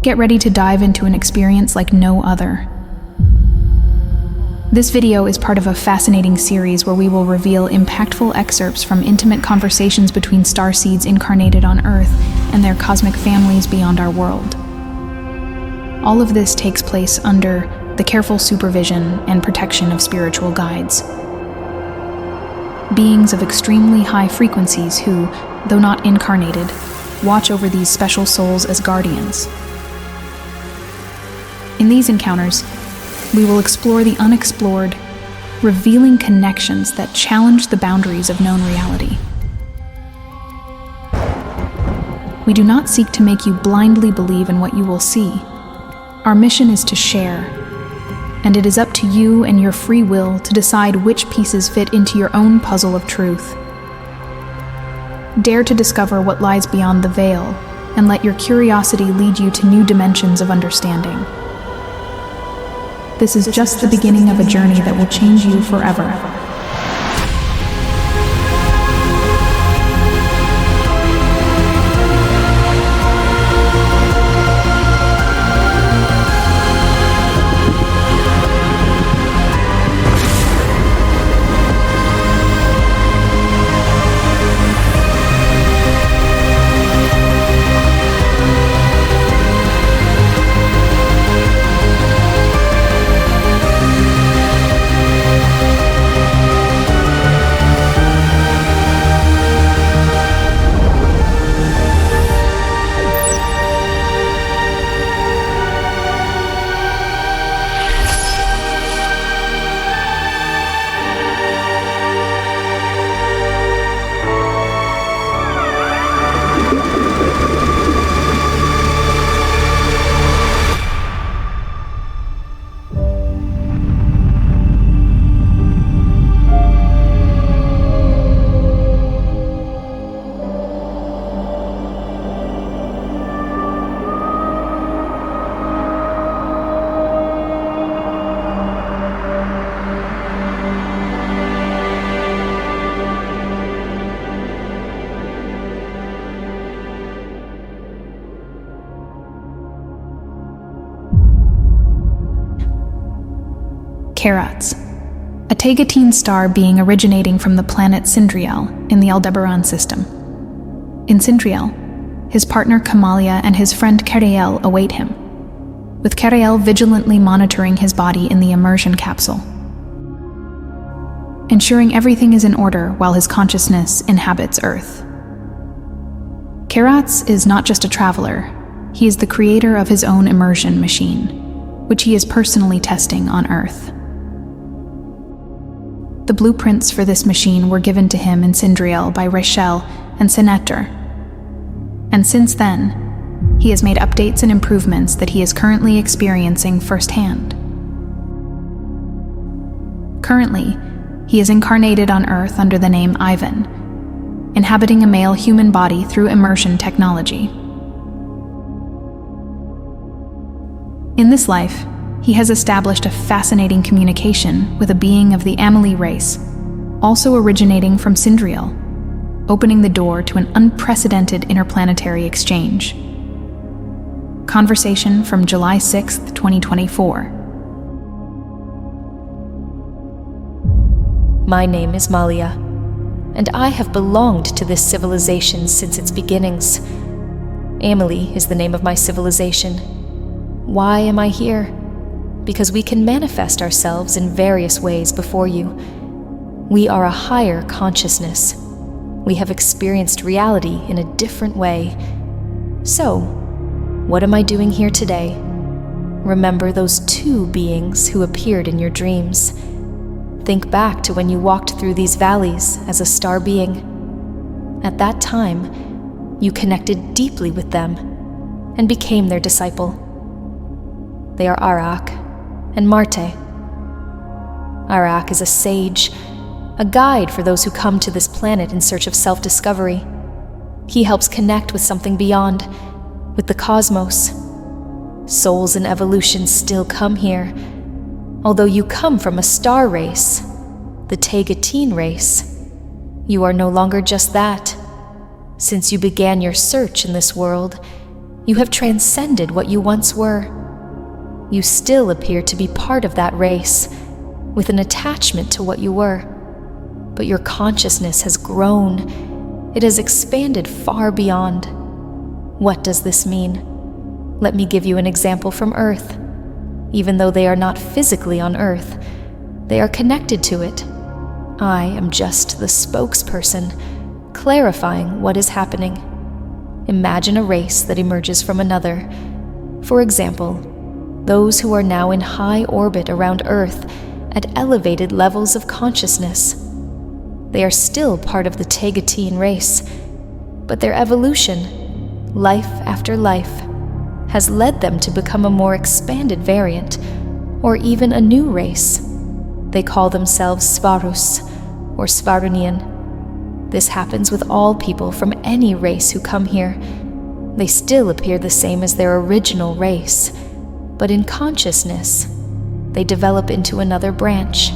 Get ready to dive into an experience like no other. This video is part of a fascinating series where we will reveal impactful excerpts from intimate conversations between starseeds incarnated on Earth and their cosmic families beyond our world. All of this takes place under the careful supervision and protection of spiritual guides. Beings of extremely high frequencies who, though not incarnated, watch over these special souls as guardians. In these encounters, we will explore the unexplored, revealing connections that challenge the boundaries of known reality. We do not seek to make you blindly believe in what you will see. Our mission is to share, and it is up to you and your free will to decide which pieces fit into your own puzzle of truth. Dare to discover what lies beyond the veil, and let your curiosity lead you to new dimensions of understanding. This is just the beginning of a journey that will change you forever. Carats, a Taygetean star being originating from the planet Cindriel in the Aldebaran system. In Cindriel, his partner Kamalia and his friend Cindriel await him, with Cindriel vigilantly monitoring his body in the immersion capsule, ensuring everything is in order while his consciousness inhabits Earth. Carats is not just a traveler, he is the creator of his own immersion machine, which he is personally testing on Earth. The blueprints for this machine were given to him in Cindriel by Rachel and Senator, and since then, he has made updates and improvements that he is currently experiencing firsthand. Currently, he is incarnated on Earth under the name Ivan, inhabiting a male human body through immersion technology. In this life, he has established a fascinating communication with a being of the Amelie race, also originating from Cindriel, opening the door to an unprecedented interplanetary exchange. Conversation from July 6, 2024. My name is Malia, and I have belonged to this civilization since its beginnings. Amelie is the name of my civilization. Why am I here? Because we can manifest ourselves in various ways before you. We are a higher consciousness. We have experienced reality in a different way. So, what am I doing here today? Remember those two beings who appeared in your dreams. Think back to when you walked through these valleys as a star being. At that time, you connected deeply with them and became their disciple. They are Arak and Marte. Arak is a sage, a guide for those who come to this planet in search of self-discovery. He helps connect with something beyond, with the cosmos. Souls in evolution still come here, although you come from a star race, the Taygetean race. You are no longer just that. Since you began your search in this world, You have transcended what you once were. You still appear to be part of that race, with an attachment to what you were. But your consciousness has grown. It has expanded far beyond. What does this mean? Let me give you an example from Earth. Even though they are not physically on Earth, they are connected to it. I am just the spokesperson, clarifying what is happening. Imagine a race that emerges from another. For example, those who are now in high orbit around Earth at elevated levels of consciousness. They are still part of the Taygetean race, but their evolution, life after life, has led them to become a more expanded variant, or even a new race. They call themselves Svarus, or Svarunian. This happens with all people from any race who come here. They still appear the same as their original race, but in consciousness, they develop into another branch.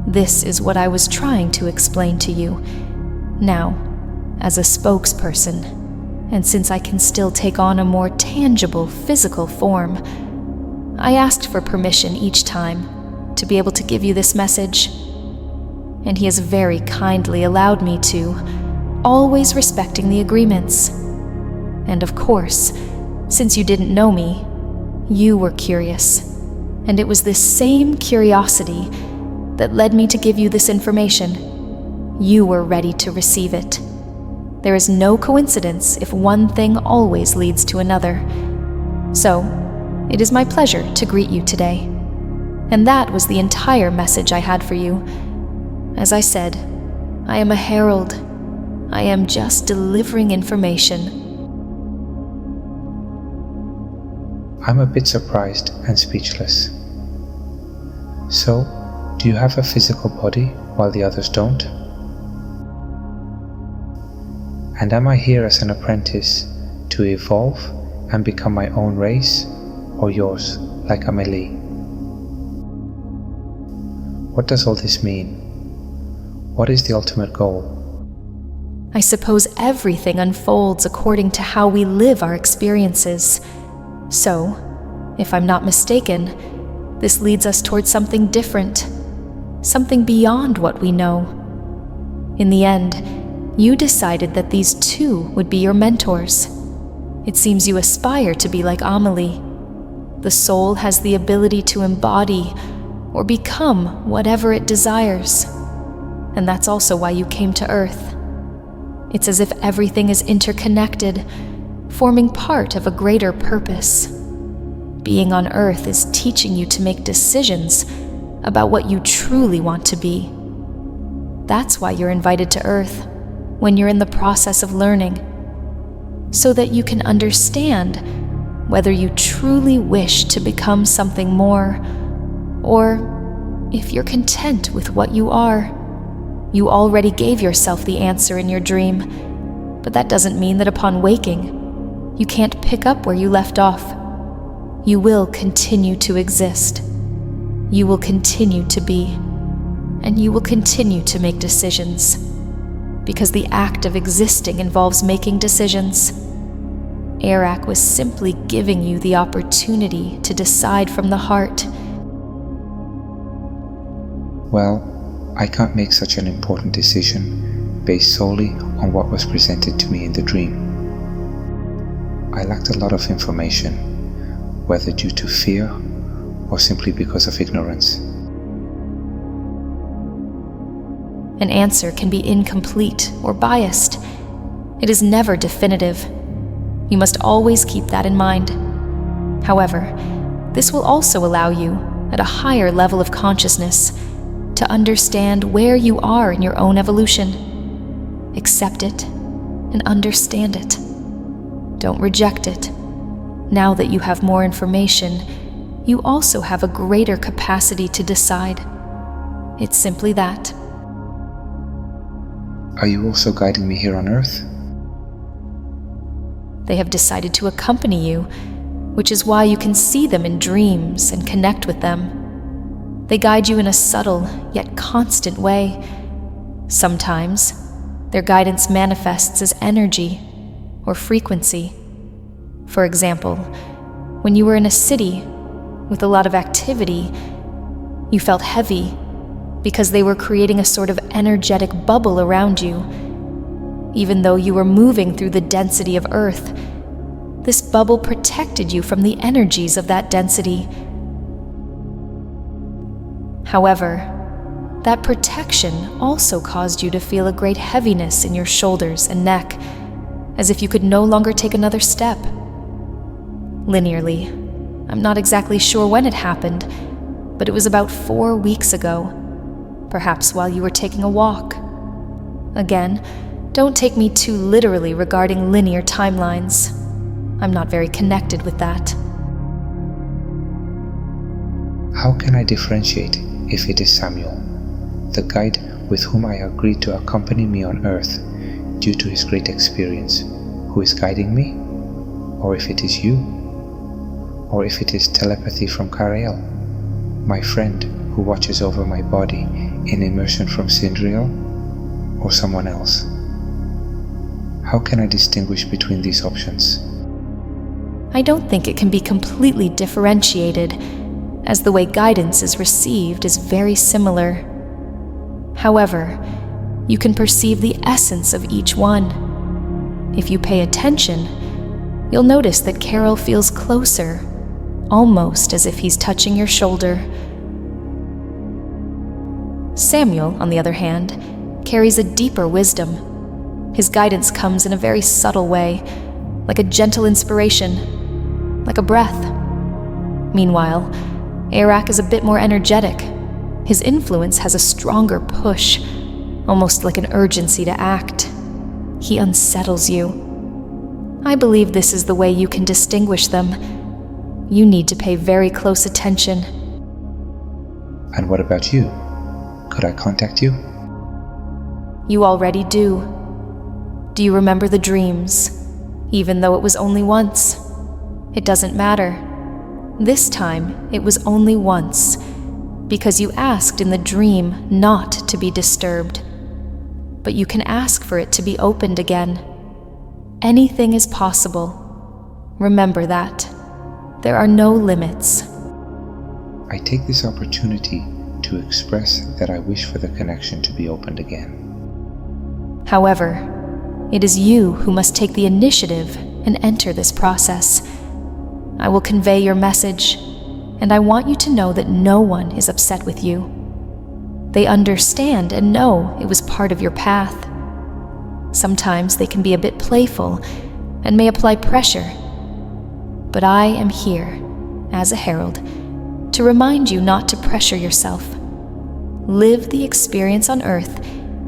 This is what I was trying to explain to you. Now, as a spokesperson, and since I can still take on a more tangible physical form, I asked for permission each time to be able to give you this message. And he has very kindly allowed me to, always respecting the agreements. And of course, since you didn't know me, you were curious. And it was this same curiosity that led me to give you this information. You were ready to receive it. There is no coincidence if one thing always leads to another. So, it is my pleasure to greet you today. And that was the entire message I had for you. As I said, I am a herald. I am just delivering information. I'm a bit surprised and speechless. So, do you have a physical body while the others don't? And am I here as an apprentice to evolve and become my own race, or yours, like Amelie? What does all this mean? What is the ultimate goal? I suppose everything unfolds according to how we live our experiences. So, if I'm not mistaken, this leads us towards something different, something beyond what we know. In the end, you decided that these two would be your mentors. It seems you aspire to be like Amelie. The soul has the ability to embody or become whatever it desires. And that's also why you came to Earth. It's as if everything is interconnected, forming part of a greater purpose. Being on Earth is teaching you to make decisions about what you truly want to be. That's why you're invited to Earth when you're in the process of learning, so that you can understand whether you truly wish to become something more, or if you're content with what you are. You already gave yourself the answer in your dream, but that doesn't mean that upon waking, you can't pick up where you left off. You will continue to exist. You will continue to be. And you will continue to make decisions. Because the act of existing involves making decisions. Arak was simply giving you the opportunity to decide from the heart. Well, I can't make such an important decision based solely on what was presented to me in the dream. I lacked a lot of information, whether due to fear or simply because of ignorance. An answer can be incomplete or biased. It is never definitive. You must always keep that in mind. However, this will also allow you, at a higher level of consciousness, to understand where you are in your own evolution. Accept it and understand it. Don't reject it. Now that you have more information, you also have a greater capacity to decide. It's simply that. Are you also guiding me here on Earth? They have decided to accompany you, which is why you can see them in dreams and connect with them. They guide you in a subtle, yet constant way. Sometimes, their guidance manifests as energy or frequency. For example, when you were in a city with a lot of activity, you felt heavy because they were creating a sort of energetic bubble around you. Even though you were moving through the density of Earth, this bubble protected you from the energies of that density. However, that protection also caused you to feel a great heaviness in your shoulders and neck, as if you could no longer take another step. Linearly, I'm not exactly sure when it happened, but it was about 4 weeks ago, perhaps while you were taking a walk. Again, don't take me too literally regarding linear timelines. I'm not very connected with that. How can I differentiate if it is Samuel, the guide with whom I agreed to accompany me on Earth due to his great experience, who is guiding me? Or if it is you? Or if it is telepathy from Cindriel, my friend who watches over my body in immersion from Cindriel, or someone else? How can I distinguish between these options? I don't think it can be completely differentiated, as the way guidance is received is very similar. However, you can perceive the essence of each one. If you pay attention, you'll notice that Carol feels closer, almost as if he's touching your shoulder. Samuel, on the other hand, carries a deeper wisdom. His guidance comes in a very subtle way, like a gentle inspiration, like a breath. Meanwhile, Arak is a bit more energetic. His influence has a stronger push, almost like an urgency to act. He unsettles you. I believe this is the way you can distinguish them. You need to pay very close attention. And what about you? Could I contact you? You already do. Do you remember the dreams? Even though it was only once. It doesn't matter. This time, it was only once, because you asked in the dream not to be disturbed. But you can ask for it to be opened again. Anything is possible. Remember that. There are no limits. I take this opportunity to express that I wish for the connection to be opened again. However, it is you who must take the initiative and enter this process. I will convey your message, and I want you to know that no one is upset with you. They understand and know it was part of your path. Sometimes they can be a bit playful and may apply pressure. But I am here, as a herald, to remind you not to pressure yourself. Live the experience on Earth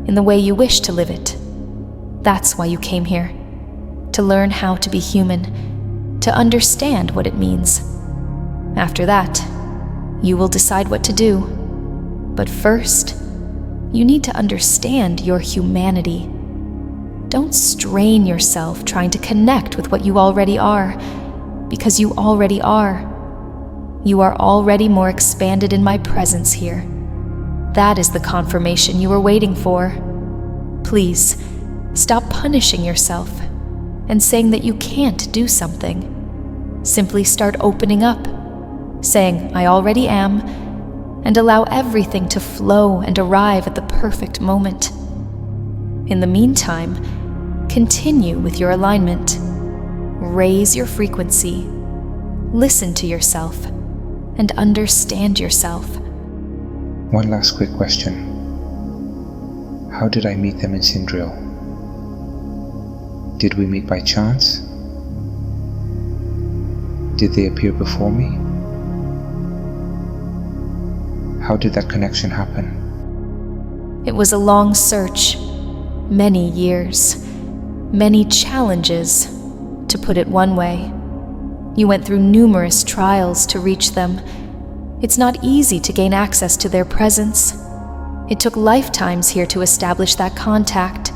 in the way you wish to live it. That's why you came here, to learn how to be human, to understand what it means. After that, you will decide what to do. But first, you need to understand your humanity. Don't strain yourself trying to connect with what you already are, because you already are. You are already more expanded in my presence here. That is the confirmation you were waiting for. Please, stop punishing yourself and saying that you can't do something. Simply start opening up, saying, I already am, and allow everything to flow and arrive at the perfect moment. In the meantime, continue with your alignment. Raise your frequency, listen to yourself, and understand yourself. One last quick question. How did I meet them in Cindriel? Did we meet by chance? Did they appear before me? How did that connection happen? It was a long search, many years, many challenges, to put it one way. You went through numerous trials to reach them. It's not easy to gain access to their presence. It took lifetimes here to establish that contact.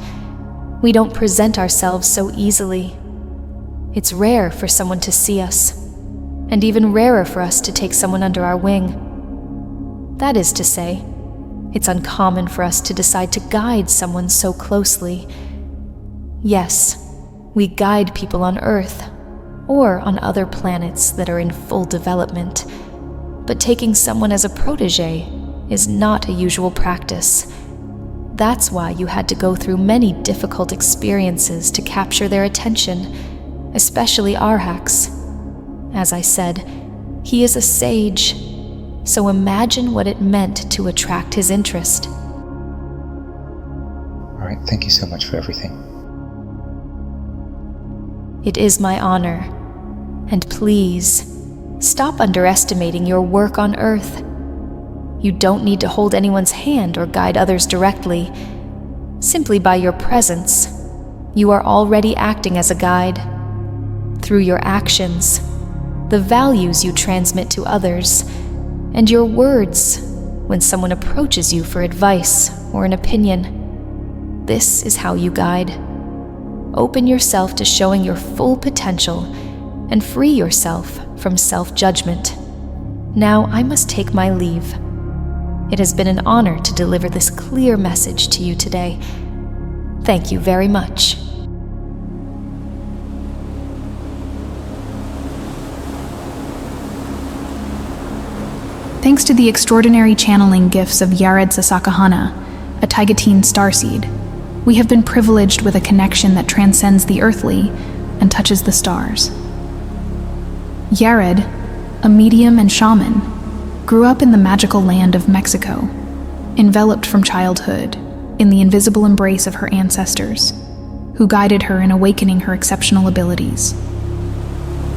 We don't present ourselves so easily. It's rare for someone to see us, and even rarer for us to take someone under our wing. That is to say, it's uncommon for us to decide to guide someone so closely. Yes, we guide people on Earth, or on other planets that are in full development, but taking someone as a protege is not a usual practice. That's why you had to go through many difficult experiences to capture their attention, especially Arhax. As I said, he is a sage, so imagine what it meant to attract his interest. All right, thank you so much for everything. It is my honor, and please, stop underestimating your work on Earth. You don't need to hold anyone's hand or guide others directly. Simply by your presence, you are already acting as a guide. Through your actions, the values you transmit to others, and your words when someone approaches you for advice or an opinion. This is how you guide. Open yourself to showing your full potential and free yourself from self-judgment. Now I must take my leave. It has been an honor to deliver this clear message to you today. Thank you very much. Thanks to the extraordinary channeling gifts of Yared Sasakahana, a Taygetean starseed, we have been privileged with a connection that transcends the earthly and touches the stars. Yared, a medium and shaman, grew up in the magical land of Mexico, enveloped from childhood in the invisible embrace of her ancestors, who guided her in awakening her exceptional abilities.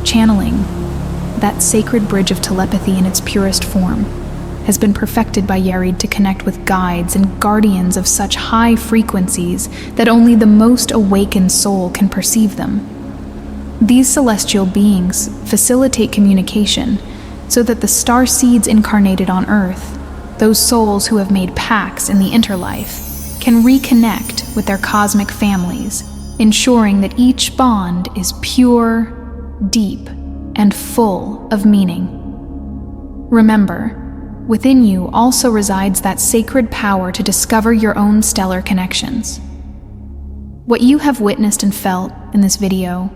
Channeling, that sacred bridge of telepathy in its purest form, has been perfected by Yared to connect with guides and guardians of such high frequencies that only the most awakened soul can perceive them. These celestial beings facilitate communication so that the star seeds incarnated on Earth, those souls who have made pacts in the interlife, can reconnect with their cosmic families, ensuring that each bond is pure, deep, and full of meaning. Remember, within you also resides that sacred power to discover your own stellar connections. What you have witnessed and felt in this video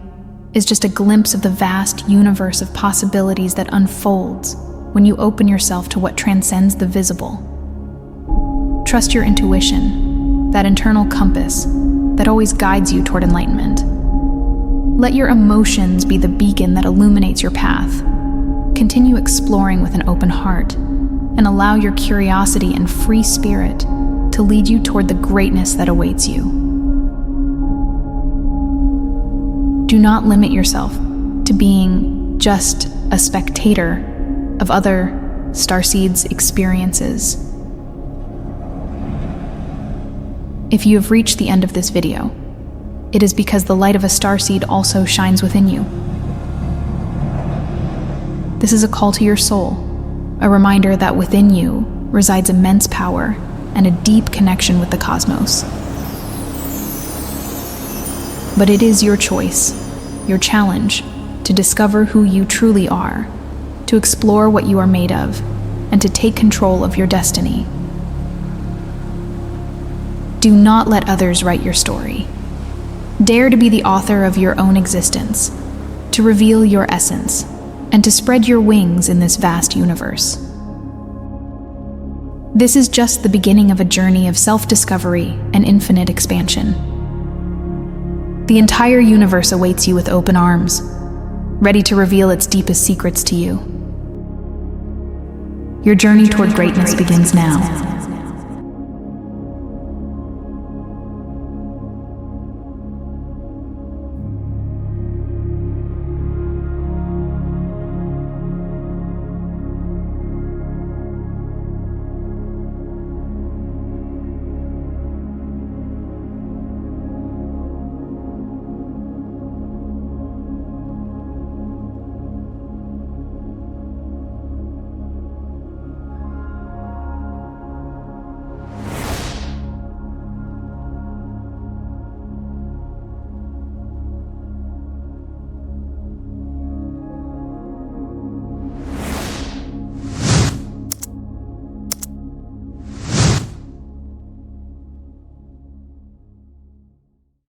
is just a glimpse of the vast universe of possibilities that unfolds when you open yourself to what transcends the visible. Trust your intuition, that internal compass that always guides you toward enlightenment. Let your emotions be the beacon that illuminates your path. Continue exploring with an open heart, and allow your curiosity and free spirit to lead you toward the greatness that awaits you. Do not limit yourself to being just a spectator of other starseeds' experiences. If you have reached the end of this video, it is because the light of a starseed also shines within you. This is a call to your soul, a reminder that within you resides immense power and a deep connection with the cosmos. But it is your choice, your challenge, to discover who you truly are, to explore what you are made of, and to take control of your destiny. Do not let others write your story. Dare to be the author of your own existence, to reveal your essence, and to spread your wings in this vast universe. This is just the beginning of a journey of self-discovery and infinite expansion. The entire universe awaits you with open arms, ready to reveal its deepest secrets to you. Your journey toward greatness begins now.